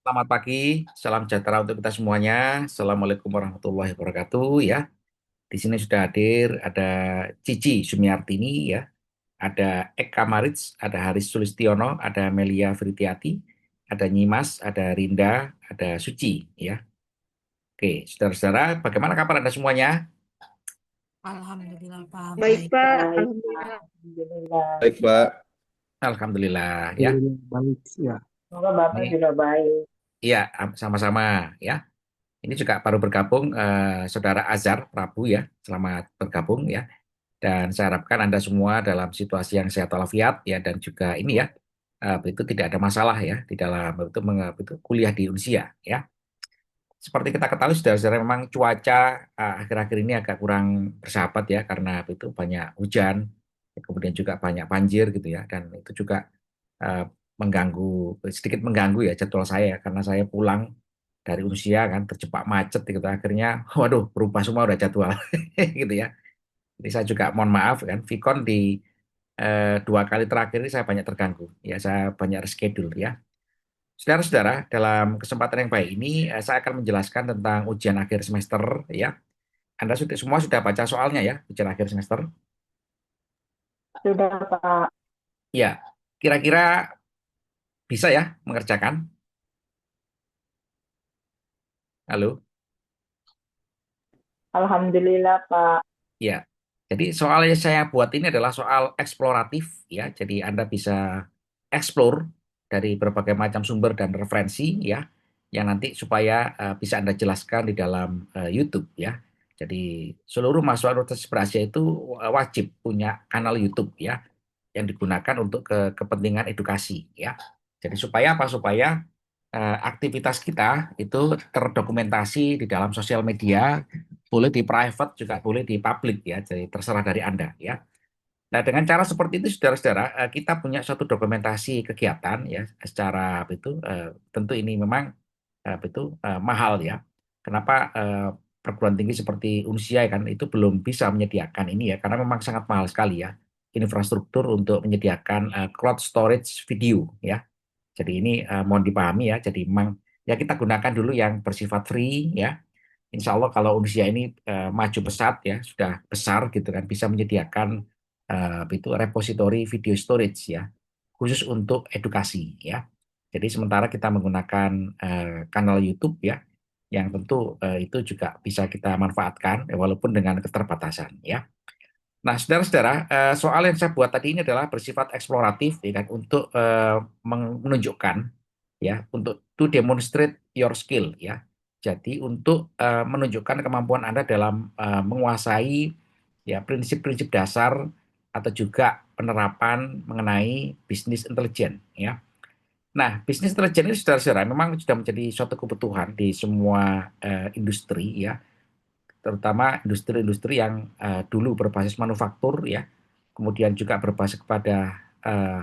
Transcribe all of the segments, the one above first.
Selamat pagi, salam sejahtera untuk kita semuanya. Assalamualaikum warahmatullahi wabarakatuh ya. Di sini sudah hadir ada Cici Sumiartini ya, ada Eka Marits, ada Haris Sulistiono, ada Melia Fritiati, ada Nyimas, ada Rinda, ada Suci ya. Oke, saudara-saudara, bagaimana kabar Anda semuanya? Alhamdulillah Pak, Baik, baik. Pak. Baik, Alhamdulillah. Alhamdulillah. Baik, Pak. Alhamdulillah ya. Alhamdulillah baik ya. Semoga Bapak Ini juga baik. ya sama-sama ya. Ini juga baru bergabung Saudara Azhar Prabu ya. Selamat bergabung ya. Dan saya harapkan Anda semua dalam situasi yang sehat walafiat ya dan juga ini ya itu tidak ada masalah ya di dalam itu kuliah di Unsia ya. Seperti kita ketahui saudara-saudara memang cuaca akhir-akhir ini agak kurang bersahabat ya karena itu banyak hujan, kemudian juga banyak banjir gitu ya dan itu juga eh, mengganggu sedikit mengganggu ya jadwal saya karena saya pulang dari Unsia kan terjebak macet gitu akhirnya waduh berubah semua udah jadwal gitu ya. Jadi saya juga mohon maaf kan, Vicon di 2 kali terakhir ini saya banyak terganggu. Ya, saya banyak reschedule ya. Saudara-saudara, dalam kesempatan yang baik ini saya akan menjelaskan tentang ujian akhir semester ya. Anda semua sudah baca soalnya ya, ujian akhir semester. Sudah, Pak. Ya, kira-kira bisa ya mengerjakan? Halo? Alhamdulillah, Pak. Ya. Jadi soal yang saya buat ini adalah soal eksploratif ya. Jadi Anda bisa explore dari berbagai macam sumber dan referensi ya yang nanti supaya bisa Anda jelaskan di dalam YouTube ya. Jadi seluruh mahasiswa Universitas Berasia itu wajib punya kanal YouTube ya yang digunakan untuk kepentingan edukasi ya. Jadi supaya apa? Supaya aktivitas kita itu terdokumentasi di dalam sosial media, boleh di private juga boleh di public ya, jadi terserah dari Anda ya. Nah, dengan cara seperti itu saudara-saudara, kita punya suatu dokumentasi kegiatan ya secara itu tentu ini memang itu mahal ya. Kenapa perguruan tinggi seperti Unsia kan itu belum bisa menyediakan ini ya karena memang sangat mahal sekali ya infrastruktur untuk menyediakan cloud storage video ya. Jadi ini mohon dipahami ya. Jadi memang ya kita gunakan dulu yang bersifat free ya. Insya Allah kalau Unsia ini maju pesat ya, sudah besar gitu kan, bisa menyediakan itu repository video storage ya, khusus untuk edukasi ya. Jadi sementara kita menggunakan kanal YouTube ya, yang tentu itu juga bisa kita manfaatkan ya, walaupun dengan keterbatasan ya. Nah, saudara-saudara, soal yang saya buat tadi ini adalah bersifat eksploratif, ya kan, untuk menunjukkan, ya, untuk to demonstrate your skill, ya. Jadi untuk menunjukkan kemampuan Anda dalam menguasai ya prinsip-prinsip dasar atau juga penerapan mengenai bisnis intelijen, ya. Nah, bisnis intelijen ini, saudara-saudara, memang sudah menjadi suatu kebutuhan di semua industri, ya terutama industri-industri yang dulu berbasis manufaktur ya, kemudian juga berbasis kepada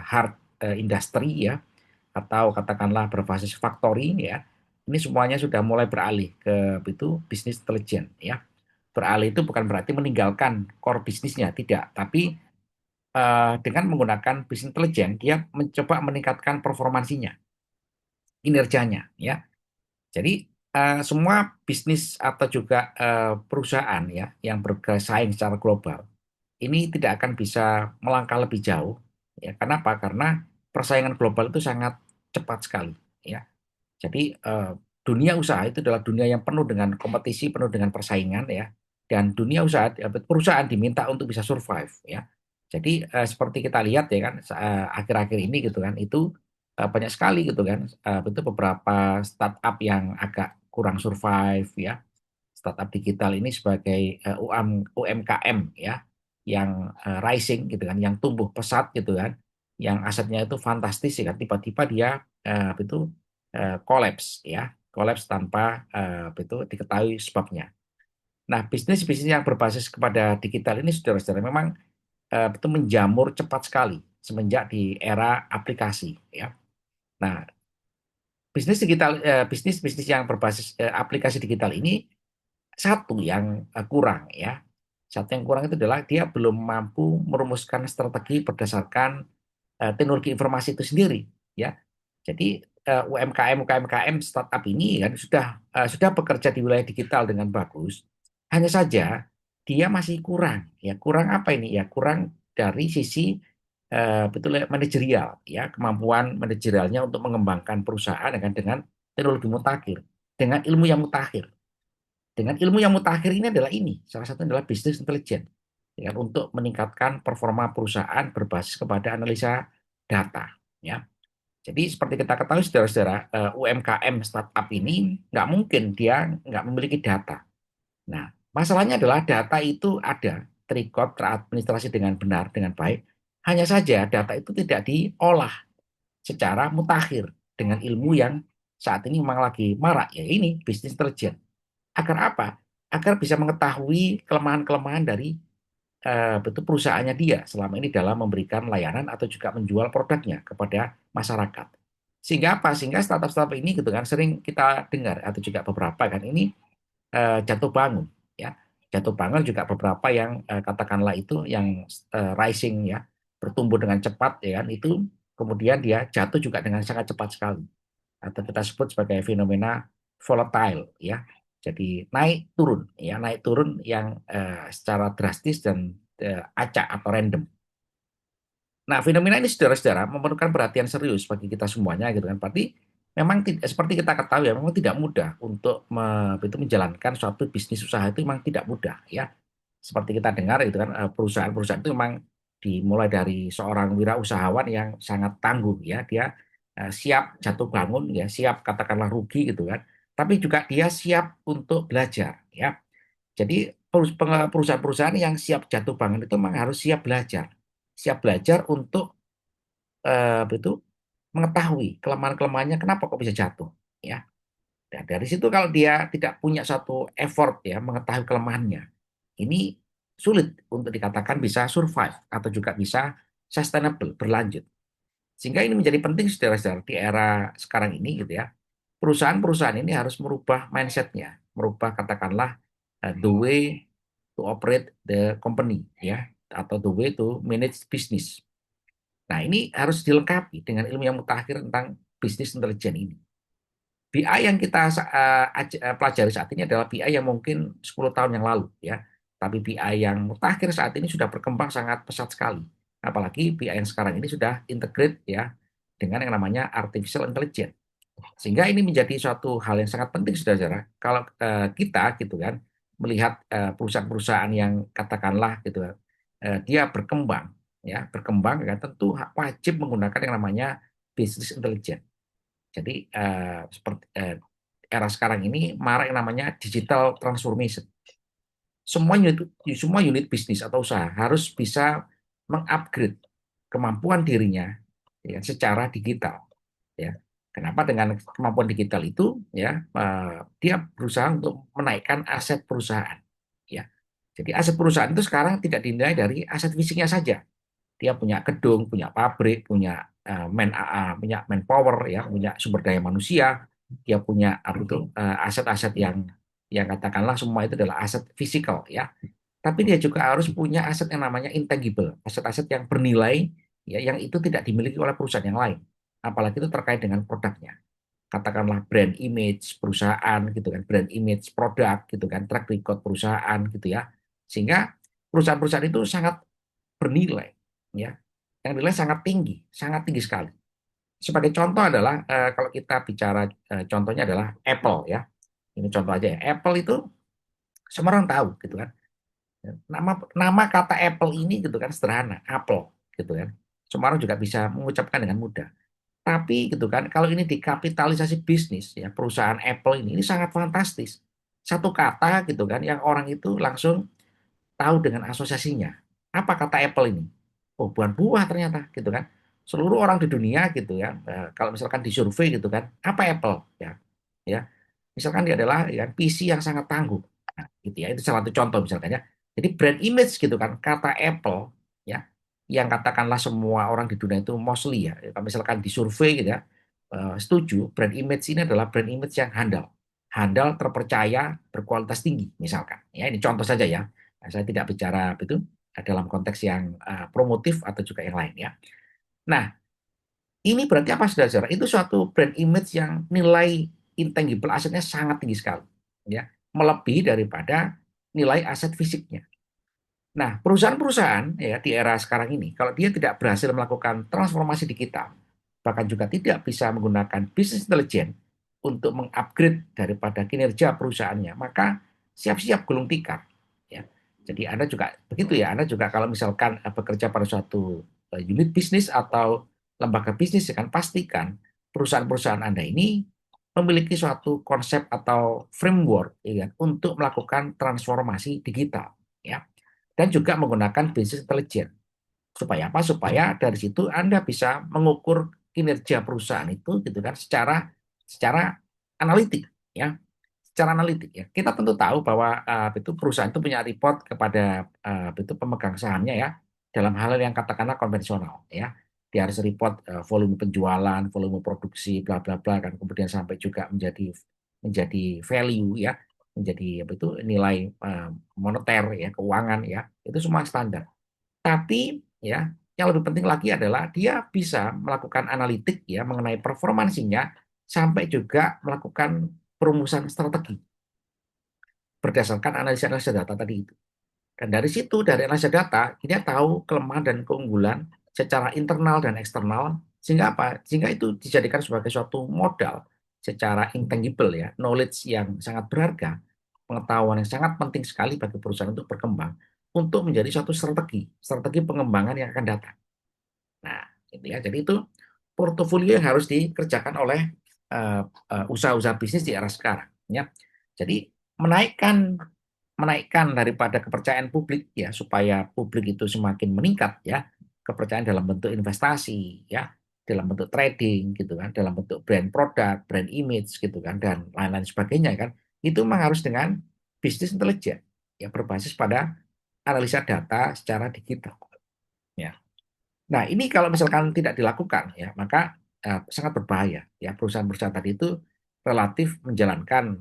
hard industry ya, atau katakanlah berbasis factory ya. Ini semuanya sudah mulai beralih ke itu bisnis intelijen ya. Beralih itu bukan berarti meninggalkan core bisnisnya, tidak, tapi dengan menggunakan bisnis intelijen dia mencoba meningkatkan performansinya, kinerjanya ya. Jadi semua bisnis atau juga perusahaan ya yang bersaing secara global ini tidak akan bisa melangkah lebih jauh ya. Kenapa? Karena persaingan global itu sangat cepat sekali ya. Jadi dunia usaha itu adalah dunia yang penuh dengan kompetisi, penuh dengan persaingan ya. Dan dunia usaha perusahaan diminta untuk bisa survive ya. Jadi seperti kita lihat ya kan akhir-akhir ini gitu kan itu banyak sekali gitu kan itu beberapa startup yang agak kurang survive ya. Startup digital ini sebagai UMKM ya yang rising gitu kan, yang tumbuh pesat gitu kan, yang asetnya itu fantastis ya kan, tiba-tiba dia itu kolaps ya, kolaps tanpa itu diketahui sebabnya. Nah, bisnis-bisnis yang berbasis kepada digital ini saudara-saudara memang itu menjamur cepat sekali semenjak di era aplikasi ya. Nah, bisnis-bisnis yang berbasis aplikasi digital ini satu yang kurang ya. Satu yang kurang itu adalah dia belum mampu merumuskan strategi berdasarkan teknologi informasi itu sendiri ya. Jadi UMKM startup ini kan sudah bekerja di wilayah digital dengan bagus. Hanya saja dia masih kurang, ya kurang apa ini? Ya kurang dari sisi betul ya, manajerial, ya kemampuan manajerialnya untuk mengembangkan perusahaan dengan teknologi mutakhir, dengan ilmu yang mutakhir. Dengan ilmu yang mutakhir ini adalah ini, salah satunya adalah bisnis intelijen, ya, untuk meningkatkan performa perusahaan berbasis kepada analisa data. Ya. Jadi seperti kita ketahui saudara-saudara, UMKM startup ini nggak mungkin dia nggak memiliki data. Nah, masalahnya adalah data itu ada, terrecord, teradministrasi dengan benar, dengan baik. Hanya saja data itu tidak diolah secara mutakhir dengan ilmu yang saat ini memang lagi marak, ya ini bisnis intelijen. Agar apa? Agar bisa mengetahui kelemahan-kelemahan dari betul perusahaannya dia selama ini dalam memberikan layanan atau juga menjual produknya kepada masyarakat. Sehingga apa? Sehingga startup-startup ini gitu kan sering kita dengar atau juga beberapa kan ini jatuh bangun, ya. Jatuh bangun juga beberapa yang katakanlah itu yang rising, ya, bertumbuh dengan cepat, ya kan, itu kemudian dia jatuh juga dengan sangat cepat sekali atau kita sebut sebagai fenomena volatile, ya. Jadi naik turun, ya, naik turun yang secara drastis dan acak atau random. Nah, fenomena ini saudara-saudara memerlukan perhatian serius bagi kita semuanya gitu kan. Berarti memang seperti kita ketahui ya, memang tidak mudah untuk itu menjalankan suatu bisnis usaha itu memang tidak mudah, ya. Seperti kita dengar itu kan perusahaan-perusahaan itu memang dimulai dari seorang wirausahawan yang sangat tangguh, ya. Dia siap jatuh bangun, ya, siap katakanlah rugi gitu kan. Tapi juga dia siap untuk belajar, ya. Jadi perusahaan-perusahaan yang siap jatuh bangun itu memang harus siap belajar. Siap belajar untuk itu mengetahui kelemahan-kelemahannya kenapa kok bisa jatuh, ya. Dan dari situ kalau dia tidak punya satu effort, ya, mengetahui kelemahannya, ini sulit untuk dikatakan bisa survive atau juga bisa sustainable, berlanjut. Sehingga ini menjadi penting saudara-saudara di era sekarang ini gitu ya. Perusahaan-perusahaan ini harus merubah mindsetnya, merubah katakanlah the way to operate the company, ya, atau the way to manage business. Nah, ini harus dilengkapi dengan ilmu yang mutakhir tentang bisnis intelijen ini. BI yang kita pelajari saat ini adalah BI yang mungkin 10 tahun yang lalu, ya. Tapi BI yang mutakhir saat ini sudah berkembang sangat pesat sekali. Apalagi BI yang sekarang ini sudah integrate, ya, dengan yang namanya artificial intelligence. Sehingga ini menjadi suatu hal yang sangat penting saudara-saudara. Kalau kita gitu kan melihat perusahaan-perusahaan yang katakanlah gitu dia berkembang, ya, berkembang kan tentu wajib menggunakan yang namanya business intelligence. Jadi seperti era sekarang ini marak yang namanya digital transformation. Semua unit bisnis atau usaha harus bisa mengupgrade kemampuan dirinya, ya, secara digital, ya. Kenapa dengan kemampuan digital itu, ya, dia berusaha untuk menaikkan aset perusahaan, ya. Jadi aset perusahaan itu sekarang tidak dinilai dari aset fisiknya saja. Dia punya gedung, punya pabrik, punya punya manpower, ya, punya sumber daya manusia, dia punya aset-aset yang katakanlah semua itu adalah aset fisikal, ya. Tapi dia juga harus punya aset yang namanya intangible, aset-aset yang bernilai, ya, yang itu tidak dimiliki oleh perusahaan yang lain. Apalagi itu terkait dengan produknya. Katakanlah brand image perusahaan gitu kan, brand image produk gitu kan, track record perusahaan gitu ya. Sehingga perusahaan-perusahaan itu sangat bernilai, ya. Yang nilai sangat tinggi sekali. Sebagai contoh adalah kalau kita bicara contohnya adalah Apple, ya. Ini contoh aja ya. Apple itu semua orang tahu gitu kan. Nama nama kata Apple ini gitu kan sederhana, Apple gitu kan. Semua orang juga bisa mengucapkan dengan mudah. Tapi gitu kan, kalau ini dikapitalisasi bisnis, ya, perusahaan Apple ini sangat fantastis. Satu kata gitu kan yang orang itu langsung tahu dengan asosiasinya. Apa kata Apple ini? Oh, buah-buah ternyata gitu kan. Seluruh orang di dunia gitu ya, kalau misalkan disurvei gitu kan, apa Apple, ya. Ya. Misalkan dia adalah ya, PC yang sangat tangguh. Nah, gitu ya. Itu salah satu contoh misalkan ya. Jadi brand image gitu kan, kata Apple, ya, yang katakanlah semua orang di dunia itu mostly, ya, kalau misalkan disurvei gitu ya, setuju brand image ini adalah brand image yang handal. Handal, terpercaya, berkualitas tinggi misalkan. Ya, ini contoh saja ya. Nah, saya tidak bicara itu dalam konteks yang promotif atau juga yang lain, ya. Nah, Ini berarti apa, saudara-saudara? Itu suatu brand image yang nilai intangible asetnya sangat tinggi sekali, ya, melebihi daripada nilai aset fisiknya. Nah, perusahaan-perusahaan ya di era sekarang ini, kalau dia tidak berhasil melakukan transformasi digital, bahkan juga tidak bisa menggunakan business intelligence untuk mengupgrade daripada kinerja perusahaannya, maka siap-siap gulung tikar. Ya. Jadi Anda juga begitu ya, Anda juga kalau misalkan bekerja pada suatu unit bisnis atau lembaga bisnis, ya kan pastikan perusahaan-perusahaan Anda ini memiliki suatu konsep atau framework ya, kan, untuk melakukan transformasi digital. Ya, dan juga menggunakan business intelligence. Supaya apa? Supaya dari situ Anda bisa mengukur kinerja perusahaan itu gitu kan secara analitik ya, secara analitik ya. Kita tentu tahu bahwa itu perusahaan itu punya report kepada itu pemegang sahamnya ya dalam hal yang katakanlah konvensional ya. Dia harus report volume penjualan, volume produksi, bla bla bla kan, kemudian sampai juga menjadi menjadi value ya, menjadi apa itu nilai moneter ya, keuangan ya. Itu semua standar. Tapi ya, yang lebih penting lagi adalah dia bisa melakukan analitik ya mengenai performansinya sampai juga melakukan perumusan strategi berdasarkan analisa-analisa data tadi itu. Dan dari situ, dari analisa data, dia tahu kelemahan dan keunggulan secara internal dan eksternal, sehingga apa? Sehingga itu dijadikan sebagai suatu modal secara intangible ya, knowledge yang sangat berharga, pengetahuan yang sangat penting sekali bagi perusahaan untuk berkembang, untuk menjadi suatu strategi pengembangan yang akan datang. Nah, gitu ya. Jadi itu portofolio yang harus dikerjakan oleh usaha-usaha bisnis di era sekarang. Ya. Jadi menaikkan menaikkan daripada kepercayaan publik ya supaya publik itu semakin meningkat ya, kepercayaan dalam bentuk investasi ya, dalam bentuk trading gitu kan, dalam bentuk brand produk, brand image gitu kan, dan lain-lain sebagainya kan, itu memang harus dengan bisnis intelijen ya, berbasis pada analisa data secara digital ya. Nah, ini kalau misalkan tidak dilakukan ya, maka sangat berbahaya ya, perusahaan-perusahaan tadi itu relatif menjalankan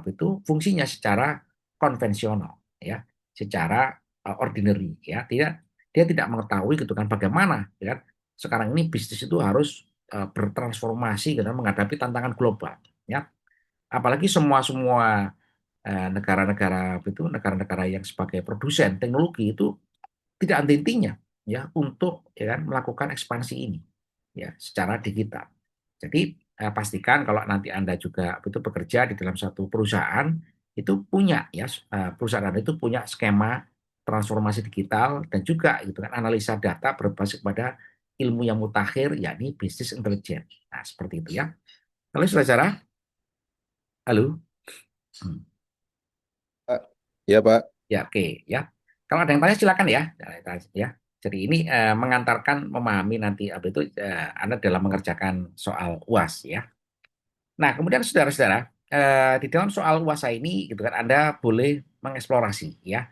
itu fungsinya secara konvensional ya, secara ordinary ya. Dia tidak mengetahui gitu kan bagaimana ya. Sekarang ini bisnis itu harus bertransformasi gitu, menghadapi tantangan global ya. Apalagi semua negara-negara itu negara-negara yang sebagai produsen teknologi itu tidak henti-hentinya ya untuk ya kan melakukan ekspansi ini ya secara digital. Jadi pastikan kalau nanti Anda juga itu bekerja di dalam satu perusahaan itu punya ya perusahaan Anda itu punya skema transformasi digital dan juga itu kan analisa data berbasis pada ilmu yang mutakhir yakni bisnis intelijen. Nah, seperti itu ya. Halo saudara, halo. Hmm. Pak. Iya, Pak. Ya, oke ya. Kalau ada yang tanya silakan ya. Ya. Jadi ini mengantarkan memahami nanti apa itu Anda dalam mengerjakan soal UAS ya. Nah, kemudian saudara-saudara, di dalam soal UAS ini gitu kan Anda boleh mengeksplorasi ya.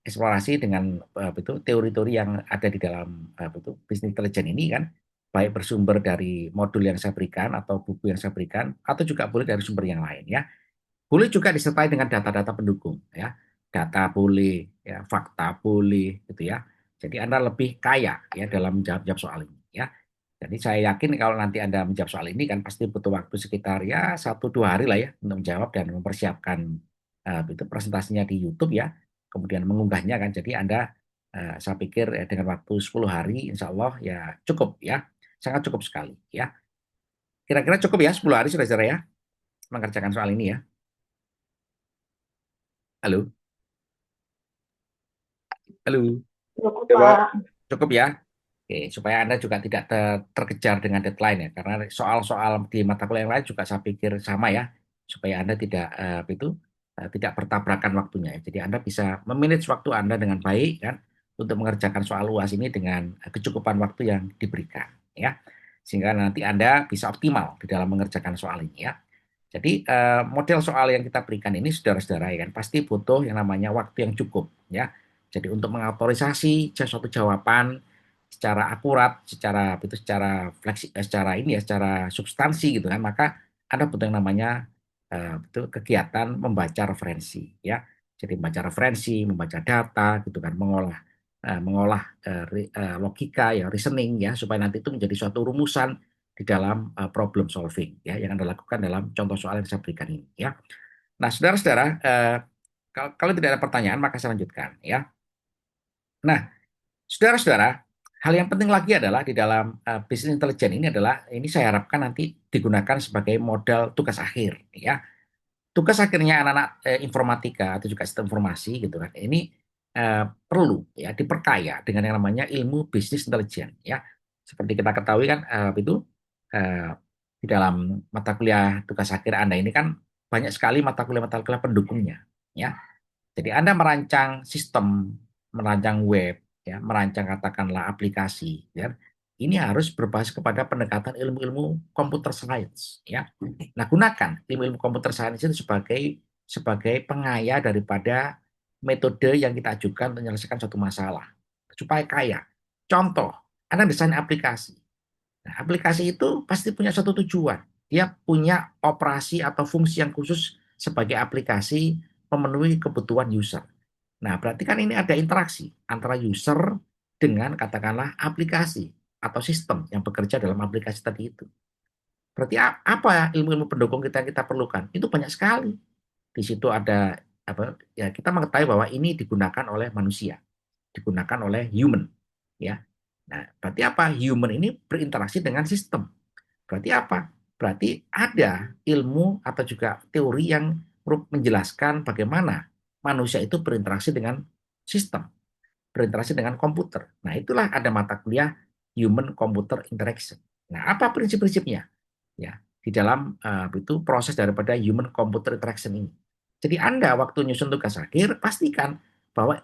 Eksplorasi dengan itu teori-teori yang ada di dalam itu bisnis intelijen ini kan, baik bersumber dari modul yang saya berikan atau buku yang saya berikan atau juga boleh dari sumber yang lain ya. Boleh juga disertai dengan data-data pendukung ya. Data boleh, ya, fakta boleh gitu ya. Jadi Anda lebih kaya ya dalam menjawab soal ini ya. Jadi saya yakin kalau nanti Anda menjawab soal ini kan pasti butuh waktu sekitar ya 1-2 hari lah ya untuk menjawab dan mempersiapkan itu presentasinya di YouTube ya. Kemudian mengunggahnya kan. Jadi Anda saya pikir dengan waktu 10 hari insya Allah ya cukup ya. Sangat cukup sekali ya. Kira-kira cukup ya 10 hari saudara-saudara ya mengerjakan soal ini ya. Halo. Halo, Cukup, Ya, Pak. Pak. cukup ya. Oke, supaya Anda juga tidak terkejar dengan deadline ya, karena soal-soal di mata kuliah yang lain juga saya pikir sama ya, supaya Anda tidak tidak bertabrakan waktunya ya. Jadi Anda bisa memanage waktu Anda dengan baik kan untuk mengerjakan soal UAS ini dengan kecukupan waktu yang diberikan ya. Sehingga nanti Anda bisa optimal di dalam mengerjakan soal ini ya. Jadi model soal yang kita berikan ini saudara-saudara ya kan pasti butuh yang namanya waktu yang cukup ya. Jadi untuk mengautorisasi suatu jawaban secara akurat, secara secara ini ya, secara substansi gitu kan, maka Anda butuh yang namanya itu kegiatan membaca referensi ya. Jadi membaca referensi, membaca data gitu kan, mengolah logika ya, reasoning ya, supaya nanti itu menjadi suatu rumusan di dalam problem solving ya yang Anda lakukan dalam contoh soal yang saya berikan ini ya. Nah, saudara-saudara, kalau tidak ada pertanyaan maka saya lanjutkan ya. Nah, saudara-saudara, hal yang penting lagi adalah di dalam business intelligence ini adalah ini saya harapkan nanti digunakan sebagai modal tugas akhir ya. Tugas akhirnya anak-anak informatika atau juga sistem informasi gitu kan. Ini perlu ya diperkaya dengan yang namanya ilmu business intelligence ya. Seperti kita ketahui kan itu eh, di dalam mata kuliah tugas akhir Anda ini kan banyak sekali mata kuliah pendukungnya ya. Jadi Anda merancang sistem, merancang web, ya, merancang katakanlah aplikasi, ya. Ini harus berbasis kepada pendekatan ilmu-ilmu computer science, ya. Nah, gunakan ilmu-ilmu computer science itu sebagai pengaya daripada metode yang kita ajukan untuk menyelesaikan suatu masalah supaya kaya. Contoh, Anda desain aplikasi. Nah, aplikasi itu pasti punya satu tujuan. Dia punya operasi atau fungsi yang khusus sebagai aplikasi memenuhi kebutuhan user. Nah, berarti kan ini ada interaksi antara user dengan katakanlah aplikasi atau sistem yang bekerja dalam aplikasi tadi itu. Berarti apa ilmu-ilmu pendukung kita perlukan? Itu banyak sekali. Di situ ada apa ya kita mengetahui bahwa ini digunakan oleh manusia, digunakan oleh human, ya. Nah, berarti apa? Human ini berinteraksi dengan sistem. Berarti apa? Berarti ada ilmu atau juga teori yang menjelaskan bagaimana manusia itu berinteraksi dengan sistem, berinteraksi dengan komputer. Nah, itulah ada mata kuliah Human Computer Interaction. Nah, apa prinsip-prinsipnya? Ya, di dalam itu proses daripada Human Computer Interaction ini. Jadi Anda waktu nyusun tugas akhir, pastikan bahwa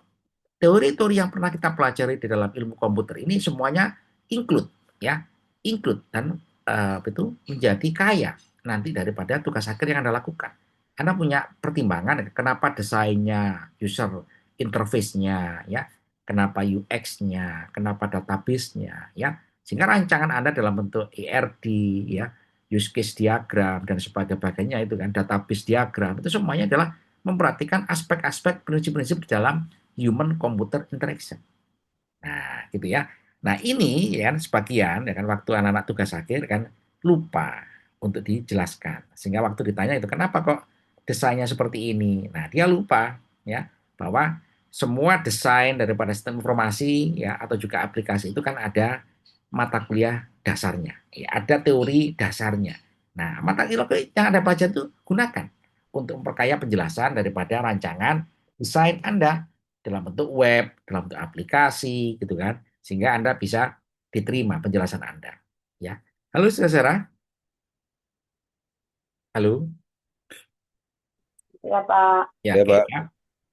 teori-teori yang pernah kita pelajari di dalam ilmu komputer ini semuanya include ya, include dan itu menjadi kaya nanti daripada tugas akhir yang Anda lakukan. Anda punya pertimbangan kenapa desainnya, user interface-nya ya, kenapa UX-nya, kenapa database-nya ya. Sehingga rancangan Anda dalam bentuk ERD ya, use case diagram dan sebagainya itu kan database diagram itu semuanya adalah memperhatikan aspek-aspek prinsip-prinsip di dalam human computer interaction. Nah, gitu ya. Nah, ini ya kan sebagian ya kan waktu anak-anak tugas akhir kan lupa untuk dijelaskan. Sehingga waktu ditanya itu kenapa kok desainnya seperti ini? Nah, dia lupa ya bahwa semua desain daripada sistem informasi ya atau juga aplikasi itu kan ada mata kuliah dasarnya, ya, ada teori dasarnya. Nah, mata kuliah yang Anda baca itu gunakan untuk memperkaya penjelasan daripada rancangan desain Anda dalam bentuk web, dalam bentuk aplikasi, gitu kan, sehingga Anda bisa diterima penjelasan Anda. Ya, halo saudara, halo, Ya, Pak. ya, Ya, oke. Pak. Ya.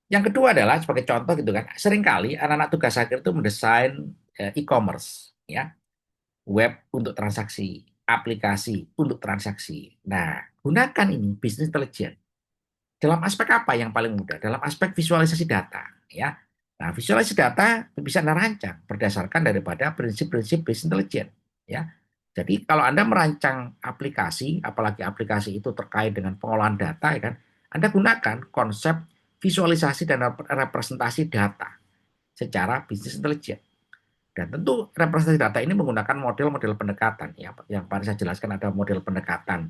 Yang kedua adalah sebagai contoh gitu kan, seringkali anak-anak tugas akhir itu mendesain e-commerce, ya, web untuk transaksi, aplikasi untuk transaksi. Nah, gunakan ini business intelligence. Dalam aspek apa yang paling mudah? Dalam aspek visualisasi data, ya. Nah, visualisasi data bisa Anda rancang berdasarkan daripada prinsip-prinsip business intelligence, ya. Jadi kalau Anda merancang aplikasi, apalagi aplikasi itu terkait dengan pengolahan data, ya kan, Anda gunakan konsep visualisasi dan representasi data secara business intelligence. Dan tentu representasi data ini menggunakan model-model pendekatan ya, yang paling saya jelaskan ada model pendekatan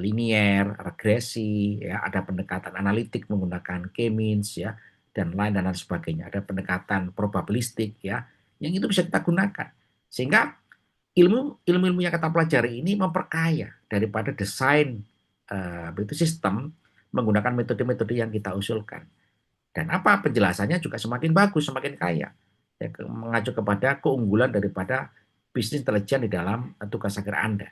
linier, regresi, ya, ada pendekatan analitik menggunakan K-means ya, dan lain sebagainya. Ada pendekatan probabilistik ya, yang itu bisa kita gunakan. Sehingga ilmu-ilmu yang kita pelajari ini memperkaya daripada desain itu sistem menggunakan metode-metode yang kita usulkan. Dan apa penjelasannya juga semakin bagus, semakin kaya. Ya, mengacu kepada keunggulan daripada bisnis intelijen di dalam tugas akhir Anda.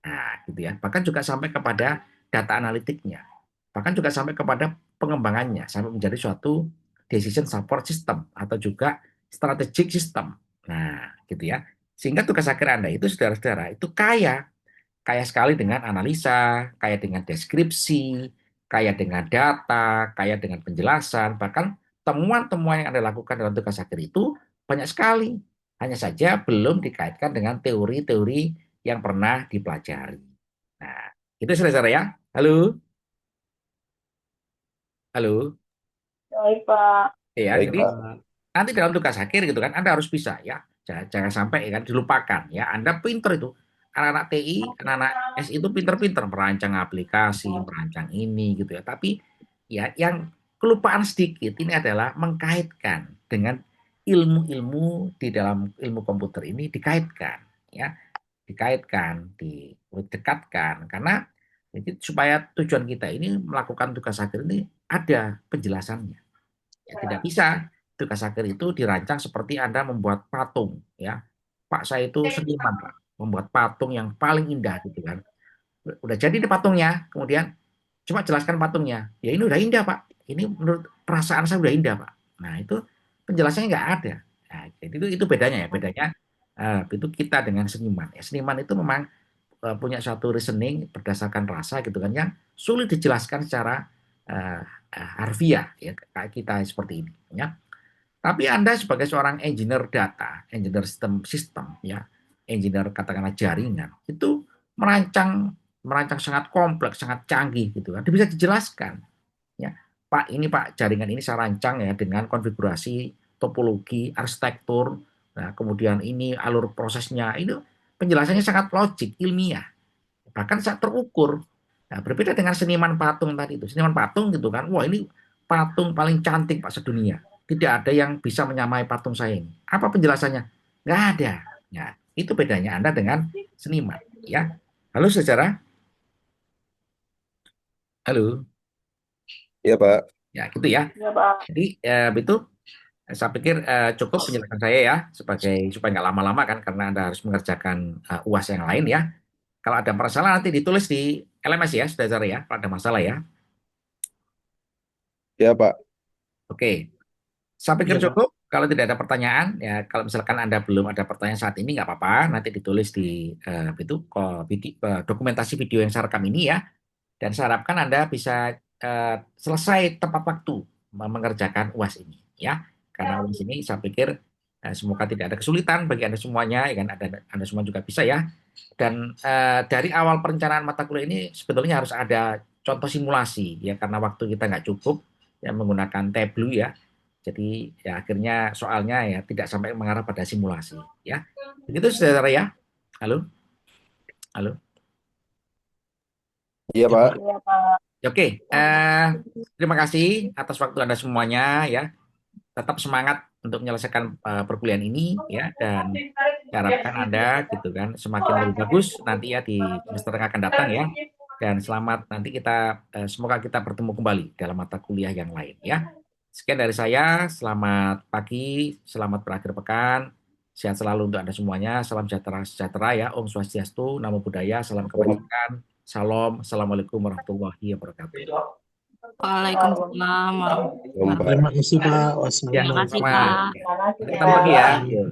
Nah, gitu ya. Bahkan juga sampai kepada data analitiknya. Bahkan juga sampai kepada pengembangannya sampai menjadi suatu decision support system atau juga strategic system. Nah, gitu ya. Sehingga tugas akhir Anda itu saudara-saudara itu kaya, kaya sekali dengan analisa, kaya dengan deskripsi, kaya dengan data, kaya dengan penjelasan, bahkan temuan-temuan yang Anda lakukan dalam tugas akhir itu banyak sekali. Hanya saja belum dikaitkan dengan teori-teori yang pernah dipelajari. Nah, itu saudara ya. Halo, halo. Baik, Pak. Ya, Baik, jadi Pak. nanti dalam tugas akhir gitu kan Anda harus bisa ya. Jangan sampai ya kan dilupakan ya. Anda pinter itu. anak-anak TI, anak-anak S itu pinter-pinter merancang aplikasi, merancang ini gitu ya. Tapi ya yang kelupaan sedikit ini adalah mengkaitkan dengan ilmu-ilmu di dalam ilmu komputer ini dikaitkan ya, dikaitkan, didekatkan karena jadi supaya tujuan kita ini melakukan tugas akhir ini ada penjelasannya. Ya, tidak bisa tugas akhir itu dirancang seperti Anda membuat patung ya. Pak, saya itu seniman, Pak, membuat patung yang paling indah gitu kan. Udah jadi di patungnya, kemudian cuma jelaskan patungnya. Ya ini udah indah, Pak. Ini menurut perasaan saya udah indah, Pak. Nah, itu penjelasannya nggak ada. Nah, jadi itu bedanya ya, bedanya itu kita dengan seniman. Ya, seniman itu memang punya suatu reasoning berdasarkan rasa gitu kan yang sulit dijelaskan secara uh, harfiah ya kayak kita seperti ini ya. Tapi Anda sebagai seorang engineer data, engineer sistem ya, engineer katakanlah jaringan, itu merancang merancang sangat kompleks, sangat canggih gitu kan. Bisa dijelaskan ya. Pak, ini Pak, jaringan ini saya rancang ya dengan konfigurasi, topologi, arsitektur, nah, kemudian ini alur prosesnya. Itu penjelasannya sangat logik, ilmiah, bahkan sangat terukur. Nah, berbeda dengan seniman patung tadi itu. Seniman patung gitu kan, wah ini patung paling cantik Pak sedunia. Tidak ada yang bisa menyamai patung saya ini. Apa penjelasannya? Nggak ada. Ya, itu bedanya Anda dengan seniman. Ya, halo saudara. Halo. Iya, Pak. Ya, gitu ya. Iya, Pak. Jadi itu saya pikir cukup penjelasan saya ya sebagai supaya nggak lama-lama kan karena Anda harus mengerjakan UAS yang lain ya. Kalau ada masalah nanti ditulis di LMS ya, saudara ya. Kalau ada masalah ya. Iya, Pak. Oke, saya pikir Iya, Pak. cukup. Kalau tidak ada pertanyaan, ya kalau misalkan Anda belum ada pertanyaan saat ini nggak apa-apa, nanti ditulis di dokumentasi video yang saya rekam ini ya. Dan saya harapkan Anda bisa selesai tepat waktu mengerjakan UAS ini ya. Karena UAS ini saya pikir semoga tidak ada kesulitan bagi Anda semuanya, ya kan Anda semua juga bisa ya. Dan dari awal perencanaan mata kuliah ini sebetulnya harus ada contoh simulasi ya karena waktu kita nggak cukup ya menggunakan Tableau ya. Jadi ya akhirnya soalnya ya tidak sampai mengarah pada simulasi ya. Begitu saudara ya. Halo, halo. Iya, Iya, Pak. Pak. Iya, Pak. Oke, terima kasih atas waktu Anda semuanya ya. Tetap semangat untuk menyelesaikan perkuliahan ini ya dan diharapkan Anda gitu kan semakin lebih bagus nanti ya di semester yang akan datang ya. Dan selamat nanti kita semoga kita bertemu kembali dalam mata kuliah yang lain ya. Sekian dari saya, selamat pagi, selamat berakhir pekan. Sehat selalu untuk Anda semuanya. Salam sejahtera, sejahtera ya. Om Swastiastu, Namo Buddhaya, salam kebajikan. Salam, Assalamualaikum warahmatullahi wabarakatuh. Waalaikumsalam warahmatullahi Om, Pak. wabarakatuh. Terima kasih Pak. Ya, Terima kasih, sama. Pak. Nanti ketemu lagi ya. Yuk.